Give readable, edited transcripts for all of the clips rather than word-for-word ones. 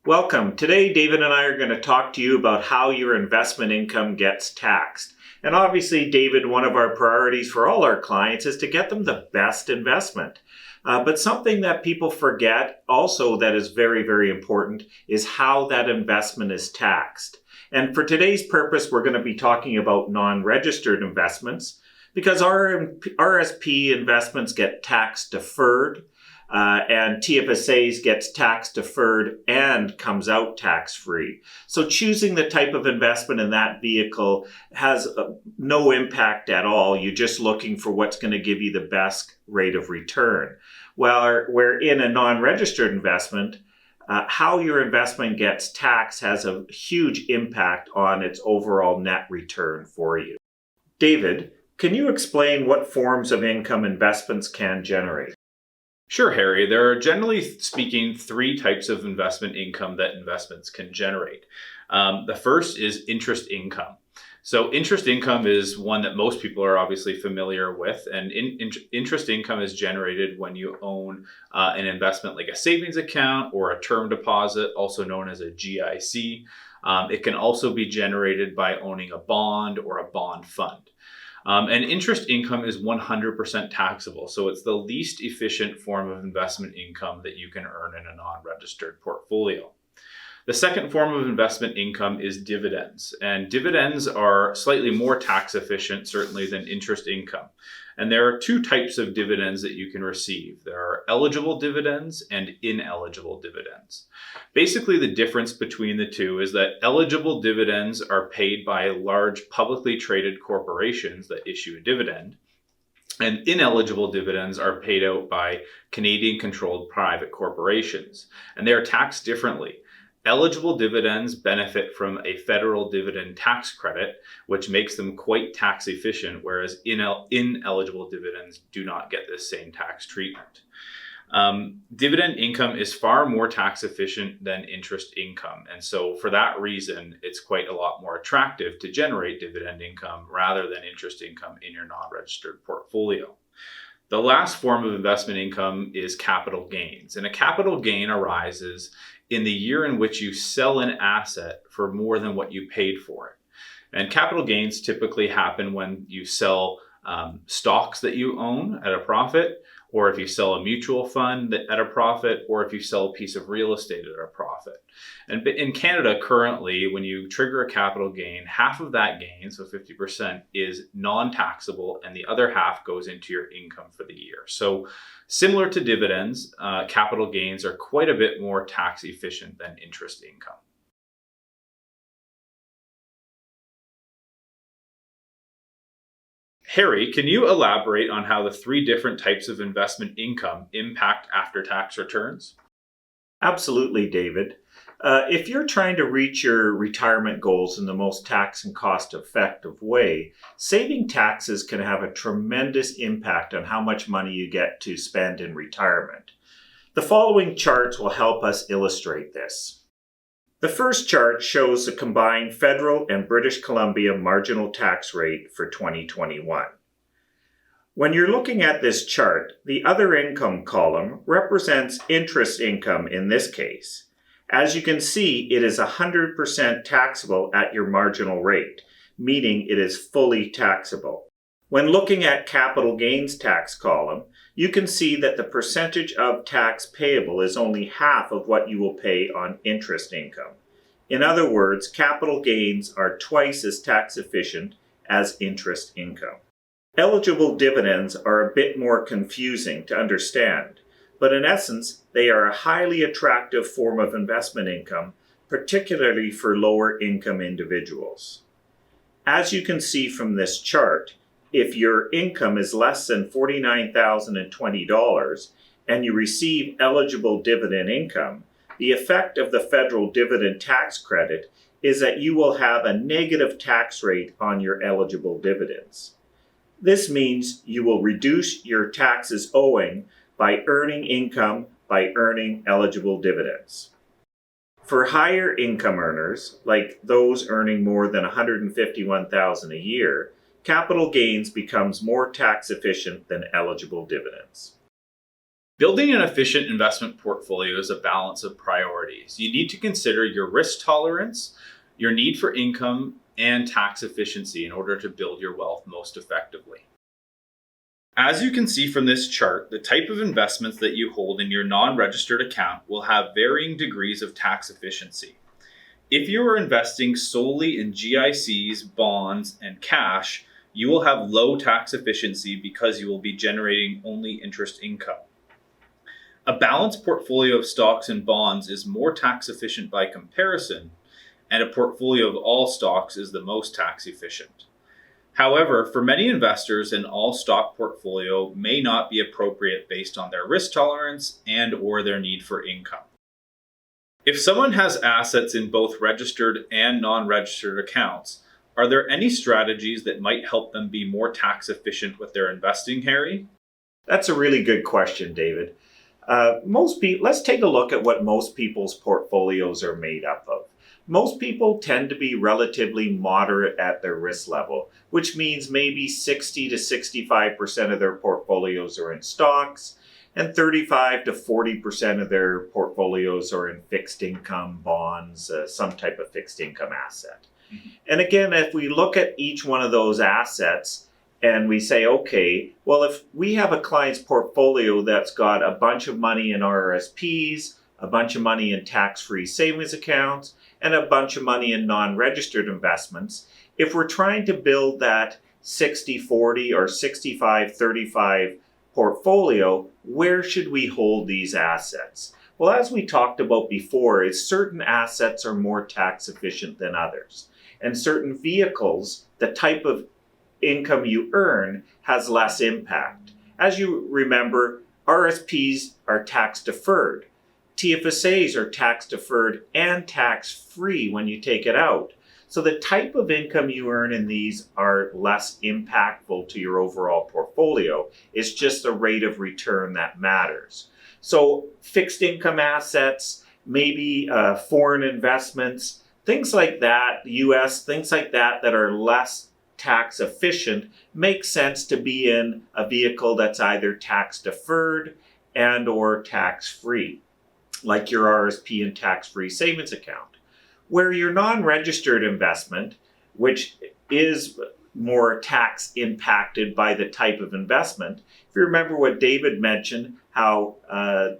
Welcome. Today, David and I are going to talk to you about how your investment income gets taxed. And obviously, David, one of our priorities for all our clients is to get them the best investment. But something that people forget also that is very, very important is how that investment is taxed. And for today's purpose, we're going to be talking about non-registered investments because our RSP investments get tax deferred. And TFSAs gets tax deferred and comes out tax free. So choosing the type of investment in that vehicle has no impact at all. You're just looking for what's going to give you the best rate of return. While we're in a non-registered investment, how your investment gets taxed has a huge impact on its overall net return for you. David, can you explain what forms of income investments can generate? Sure, Harry. There are generally speaking three types of investment income that investments can generate. The first is interest income. So interest income is one that most people are obviously familiar with, and interest income is generated when you own an investment like a savings account or a term deposit, also known as a GIC. It can also be generated by owning a bond or a bond fund. And interest income is 100% taxable. So it's the least efficient form of investment income that you can earn in a non-registered portfolio. The second form of investment income is dividends. And dividends are slightly more tax efficient, certainly, than interest income. And there are two types of dividends that you can receive. There are eligible dividends and ineligible dividends. Basically, the difference between the two is that eligible dividends are paid by large publicly traded corporations that issue a dividend, and ineligible dividends are paid out by Canadian-controlled private corporations, and they are taxed differently. Eligible dividends benefit from a federal dividend tax credit, which makes them quite tax efficient, whereas ineligible dividends do not get this same tax treatment. Dividend income is far more tax efficient than interest income. And so for that reason, it's quite a lot more attractive to generate dividend income rather than interest income in your non-registered portfolio. The last form of investment income is capital gains. And a capital gain arises in the year in which you sell an asset for more than what you paid for it. And capital gains typically happen when you sell stocks that you own at a profit, or if you sell a mutual fund at a profit, or if you sell a piece of real estate at a profit. And in Canada currently, when you trigger a capital gain, half of that gain, so 50%, is non-taxable, and the other half goes into your income for the year. So similar to dividends, capital gains are quite a bit more tax efficient than interest income. Harry, can you elaborate on how the three different types of investment income impact after-tax returns? Absolutely, David. If you're trying to reach your retirement goals in the most tax and cost effective way, saving taxes can have a tremendous impact on how much money you get to spend in retirement. The following charts will help us illustrate this. The first chart shows the combined federal and British Columbia marginal tax rate for 2021. When you're looking at this chart, the other income column represents interest income in this case. As you can see, it is 100% taxable at your marginal rate, meaning it is fully taxable. When looking at capital gains tax column, you can see that the percentage of tax payable is only half of what you will pay on interest income. In other words, capital gains are twice as tax efficient as interest income. Eligible dividends are a bit more confusing to understand, but in essence, they are a highly attractive form of investment income, particularly for lower income individuals. As you can see from this chart, if your income is less than $49,020 and you receive eligible dividend income, the effect of the federal dividend tax credit is that you will have a negative tax rate on your eligible dividends. This means you will reduce your taxes owing by earning income by earning eligible dividends. For higher income earners, like those earning more than $151,000 a year, capital gains becomes more tax efficient than eligible dividends. Building an efficient investment portfolio is a balance of priorities. You need to consider your risk tolerance, your need for income, and tax efficiency in order to build your wealth most effectively. As you can see from this chart, the type of investments that you hold in your non-registered account will have varying degrees of tax efficiency. If you are investing solely in GICs, bonds, and cash, you will have low tax efficiency because you will be generating only interest income. A balanced portfolio of stocks and bonds is more tax efficient by comparison, and a portfolio of all stocks is the most tax efficient. However, for many investors, an all-stock portfolio may not be appropriate based on their risk tolerance and/or their need for income. If someone has assets in both registered and non-registered accounts, are there any strategies that might help them be more tax efficient with their investing, Harry? That's a really good question, David. Let's take a look at what most people's portfolios are made up of. Most people tend to be relatively moderate at their risk level, which means maybe 60 to 65% of their portfolios are in stocks, and 35 to 40% of their portfolios are in fixed income bonds, some type of fixed income asset. Mm-hmm. And again, if we look at each one of those assets and we say, okay, well, if we have a client's portfolio that's got a bunch of money in RRSPs, a bunch of money in tax-free savings accounts, and a bunch of money in non-registered investments, if we're trying to build that 60-40 or 65-35 portfolio, where should we hold these assets? Well, as we talked about before, is certain assets are more tax efficient than others. And certain vehicles, the type of income you earn has less impact. As you remember, RSPs are tax deferred. TFSAs are tax deferred and tax free when you take it out. So the type of income you earn in these are less impactful to your overall portfolio. It's just the rate of return that matters. So fixed income assets, maybe foreign investments, things like that, US, things like that that are less tax efficient, make sense to be in a vehicle that's either tax deferred and or tax free, like your RSP and tax-free savings account. Where your non-registered investment, which is more tax impacted by the type of investment, if you remember what David mentioned, how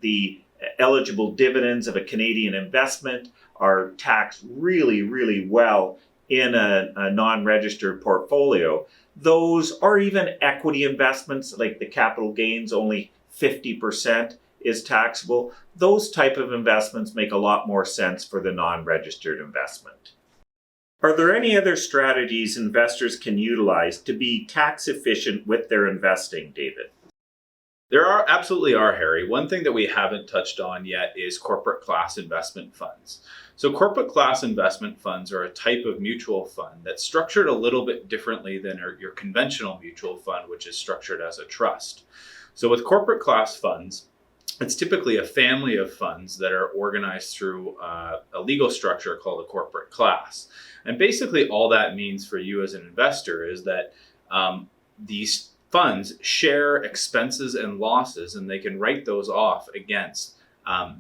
the eligible dividends of a Canadian investment are taxed really, really well in a non-registered portfolio, those, or even equity investments like the capital gains, only 50% is taxable. Those type of investments make a lot more sense for the non-registered investment. Are there any other strategies investors can utilize to be tax efficient with their investing, David? There absolutely are, Harry. One thing that we haven't touched on yet is corporate class investment funds. So corporate class investment funds are a type of mutual fund that's structured a little bit differently than your conventional mutual fund, which is structured as a trust. So with corporate class funds, it's typically a family of funds that are organized through a legal structure called a corporate class. And basically all that means for you as an investor is that these funds share expenses and losses, and they can write those off against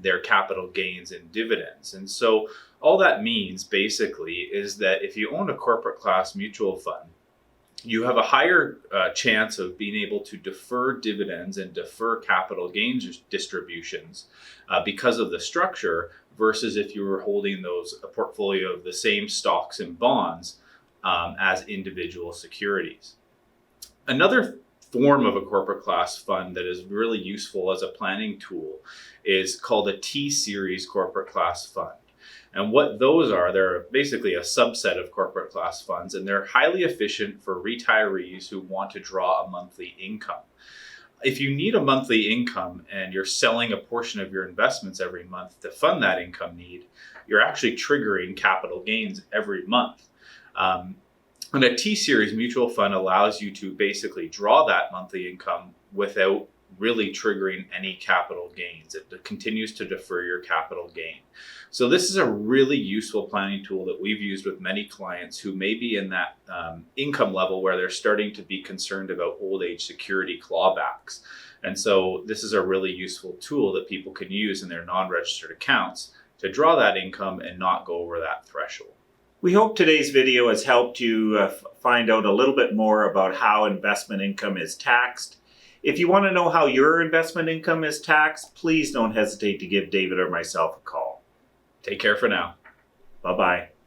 their capital gains and dividends. And so all that means basically is that if you own a corporate class mutual fund, you have a higher chance of being able to defer dividends and defer capital gains distributions because of the structure versus if you were holding a portfolio of the same stocks and bonds as individual securities. Another form of a corporate class fund that is really useful as a planning tool is called a T-Series corporate class fund. And what those are, they're basically a subset of corporate class funds, and they're highly efficient for retirees who want to draw a monthly income. If you need a monthly income and you're selling a portion of your investments every month to fund that income need, you're actually triggering capital gains every month. And a T-Series mutual fund allows you to basically draw that monthly income without really triggering any capital gains. It continues to defer your capital gain. So this is a really useful planning tool that we've used with many clients who may be in that income level where they're starting to be concerned about old age security clawbacks. And so this is a really useful tool that people can use in their non-registered accounts to draw that income and not go over that threshold. We hope today's video has helped you find out a little bit more about how investment income is taxed. If you want to know how your investment income is taxed, please don't hesitate to give David or myself a call. Take care for now. Bye-bye.